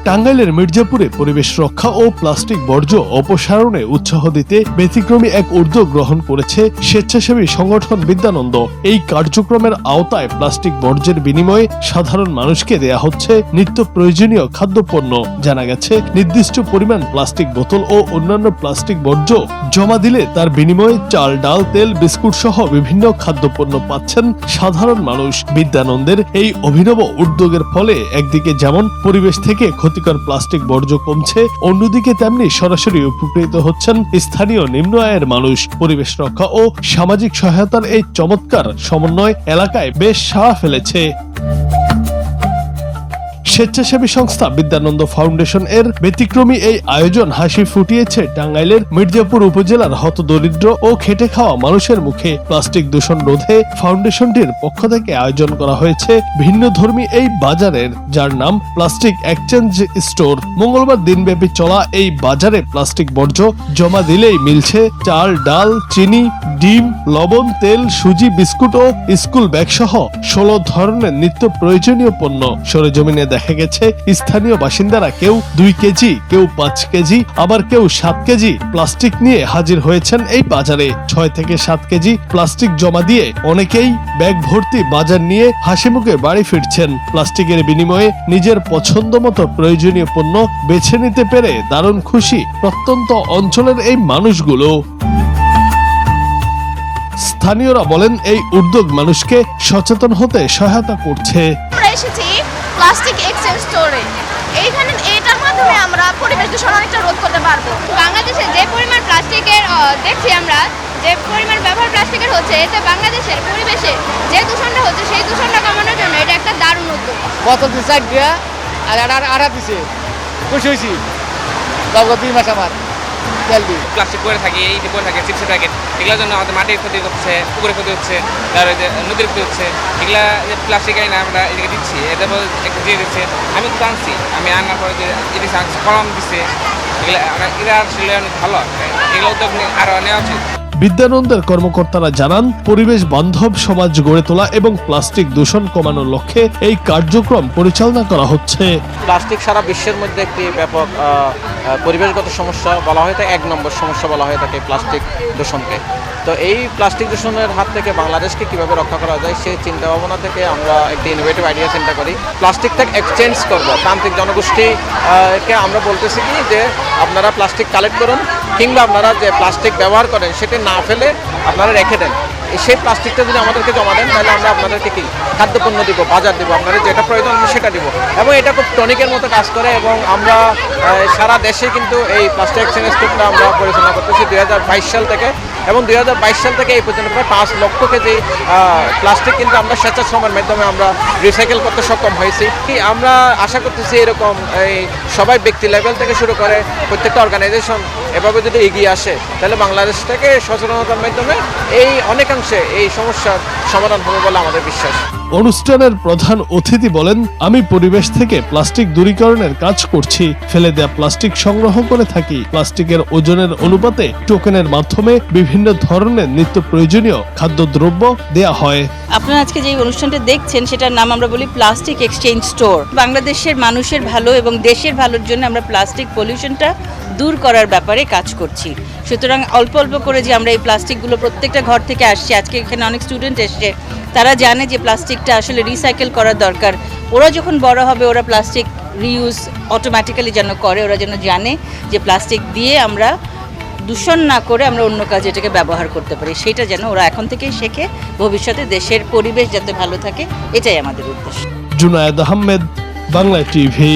টাঙ্গাইলের মির্জাপুরে পরিবেশ রক্ষা ও প্লাস্টিক বর্জ্য অপসারণে উৎসাহ দিতে ব্যতিক্রমী এক উদ্যোগ গ্রহণ করেছে স্বেচ্ছাসেবী সংগঠন বিদ্যানন্দ। এই কার্যক্রমের আওতায় প্লাস্টিক বর্জ্যের বিনিময়ে সাধারণ মানুষকে দেয়া হচ্ছে নিত্য প্রয়োজনীয় খাদ্যপণ্য। জানা গেছে, নির্দিষ্ট পরিমাণ প্লাস্টিক বোতল ও অন্যান্য প্লাস্টিক বর্জ্য জমা দিলে তার বিনিময়ে চাল, ডাল, তেল, বিস্কুট সহ বিভিন্ন খাদ্যপণ্য পাচ্ছেন সাধারণ মানুষ। বিদ্যানন্দের এই অভিনব উদ্যোগের ফলে একদিকে যেমন পরিবেশ থেকে ক্ষতিকর প্লাস্টিক বর্জ্য কমছে, অন্যদিকে তেমনি সরাসরি উপকৃত হচ্ছেন স্থানীয় নিম্ন আয়ের মানুষ। পরিবেশ রক্ষা ও সামাজিক সহায়তার এই চমৎকার সমন্বয় এলাকায় বেশ সাড়া ফেলেছে। স্বেচ্ছাসেবী সংস্থা বিদ্যানন্দ ফাউন্ডেশন এর ব্যতিক্রমী এই আয়োজন হাসি ফুটিয়েছে টাঙ্গাইলের মির্জাপুর উপজেলার হতদরিদ্র ও খেটে খাওয়া মানুষের মুখে। প্লাস্টিক দূষণ রোধে ফাউন্ডেশনটির পক্ষ থেকে আয়োজন করা হয়েছে ভিন্ন ধর্মী এই বাজারের, যার নাম প্লাস্টিক এক্সচেঞ্জ স্টোর। মঙ্গলবার দিনব্যাপী চলা এই বাজারে প্লাস্টিক বর্জ্য জমা দিলেই মিলছে চাল, ডাল, চিনি, ডিম, লবণ, তেল, সুজি, বিস্কুট ও স্কুল ব্যাগ সহ 16 ধরনের নিত্য প্রয়োজনীয় পণ্য। সরেজমিনে দেখা গেছে, স্থানীয় বাসিন্দারা কেউ 2 কেজি, কেউ 5 কেজি, আবার কেউ 7 কেজি প্লাস্টিক নিয়ে হাজির হয়েছেন এই বাজারে। 6 থেকে 7 কেজি প্লাস্টিক জমা দিয়ে অনেকেই ব্যাগ ভর্তি বাজার নিয়ে হাসিমুখে বাড়ি ফিরছেন। প্লাস্টিকের বিনিময়ে নিজের পছন্দ মতো প্রয়োজনীয় পণ্য বেছে নিতে পেরে দারুণ খুশি প্রত্যন্ত অঞ্চলের এই মানুষগুলো। স্থানীয়রা বলেন, এই উদ্যোগ মানুষকে সচেতন হতে সহায়তা করছে। প্লাস্টিক এক্সচেঞ্জ স্টোরে এইখানে এটার মাধ্যমে আমরা পরিবেশ দূষণ অনেকটা রোধ করতে পারবো। বাংলাদেশে যে পরিমাণ প্লাস্টিকের দেখছি আমরা, যে পরিমাণ ব্যবহার প্লাস্টিকের হচ্ছে, এতে বাংলাদেশের পরিবেশে যে দূষণটা হচ্ছে সেই দূষণটা কমানোর জন্য এটা একটা দারুণ উদ্যোগ। কত দিচ্ছে আর আড়া দিছে, খুশি হয়েছি। 2 মাস আমার প্লাস্টিক করে থাকি, এই যে করে থাকে চিপসের প্যাকেট, এগুলোর জন্য আমাদের মাটির ক্ষতি হচ্ছে, পুকুরের ক্ষতি হচ্ছে, তারপরে যে নদীর ক্ষতি হচ্ছে। এগুলা যে প্লাস্টিক আইনা আমরা এদিকে দিচ্ছি, এদের একটু দিয়ে দিচ্ছে। আমি তো আনছি, আমি আনার পরে যে এদিকে কলম দিচ্ছে, এরা আসলে অনেক ভালো। এগুলো উদ্যোগ আরো নেওয়া উচিত। বিদ্যানন্দের কর্মকর্তারা জানান, পরিবেশ বান্ধব সমাজ গড়ে তোলা এবং প্লাস্টিক দূষণ কমানোর লক্ষ্যে এই কার্যক্রম পরিচালনা করা হচ্ছে। প্লাস্টিক সারা বিশ্বের মধ্যে একটি ব্যাপক পরিবেশগত সমস্যা বলা হয়ে থাকে, 1 নম্বর সমস্যা বলা হয়ে থাকে প্লাস্টিক দূষণকে। তো এই প্লাস্টিক দূষণের হাত থেকে বাংলাদেশকে কিভাবে রক্ষা করা যায় সেই চিন্তা ভাবনা থেকে আমরা একটি ইনোভেটিভ আইডিয়া চিন্তা করি। প্লাস্টিকটা এক্সচেঞ্জ করবো, প্রান্তিক জনগোষ্ঠীকে আমরা বলতেছি কি যে আপনারা প্লাস্টিক কালেক্ট করুন, কিংবা আপনারা যে প্লাস্টিক ব্যবহার করেন সেটি না ফেলে আপনারা রেখে দেন। সেই প্লাস্টিকটা যদি আমাদেরকে জমা দেন, তাহলে আমরা আপনাদেরকে কি খাদ্যপণ্য দিব, বাজার দিব, আপনাদের যেটা প্রয়োজন সেটা দিব। এবং এটা খুব টনিকের মতো কাজ করে। এবং আমরা সারা দেশে কিন্তু এই প্লাস্টিক এক্সচেঞ্জ স্টোরটা আমরা পরিচালনা করতেছি 2022 সাল থেকে। এবং 2022 সাল থেকে এই পর্যন্ত প্রায় 5 লক্ষ কেজি প্লাস্টিক কিন্তু আমরা স্বেচ্ছাশ্রমের মাধ্যমে আমরা রিসাইকেল করতে সক্ষম হয়েছি। আমরা আশা করতেছি এরকম এই সবাই ব্যক্তি লেভেল থেকে শুরু করে প্রত্যেকটা অর্গানাইজেশন এভাবে যদি এগিয়ে আসে, তাহলে বাংলাদেশ থেকে সচেতনতার মাধ্যমে এই অনেকাংশে এই সমস্যার সমাধান হবে বলে আমাদের বিশ্বাস। অনুষ্ঠানের প্রধান অতিথি বলেন, আমি পরিবেশ থেকে প্লাস্টিক দূরীকরণের কাজ করছি। ফেলে দেয়া প্লাস্টিক সংগ্রহ করে থাকি। প্লাস্টিকের ওজনের অনুপাতে টোকেনের মাধ্যমে বিভিন্ন ধরনের নিত্য প্রয়োজনীয় খাদ্যদ্রব্য দেয়া হয়। আপনারা আজকে যে অনুষ্ঠানটা দেখছেন সেটার নাম আমরা বলি প্লাস্টিক এক্সচেঞ্জ স্টোর। বাংলাদেশের মানুষের ভালো এবং দেশের ভালোর জন্য আমরা প্লাস্টিক পলিউশনটা দূর করার ব্যাপারে কাজ করছি। সুতরাং অল্প অল্প করে যে আমরা এই প্লাস্টিকগুলো প্রত্যেকটা ঘর থেকে আসছে, আজকে এখানে অনেক স্টুডেন্ট এসছে, তারা জানে যে প্লাস্টিকটা আসলে রিসাইকেল করার দরকার। ওরা যখন বড় হবে ওরা প্লাস্টিক রিইউজ অটোমেটিক্যালি যেন করে, ওরা যেন জানে যে প্লাস্টিক দিয়ে আমরা দূষণ না করে আমরা অন্য কাজে এটাকে ব্যবহার করতে পারি। সেটা যেন ওরা এখন থেকেই শেখে, ভবিষ্যতে দেশের পরিবেশ যাতে ভালো থাকে, এটাই আমাদের উদ্দেশ্য। জুনায়েদ আহমেদ, বাংলা টিভি।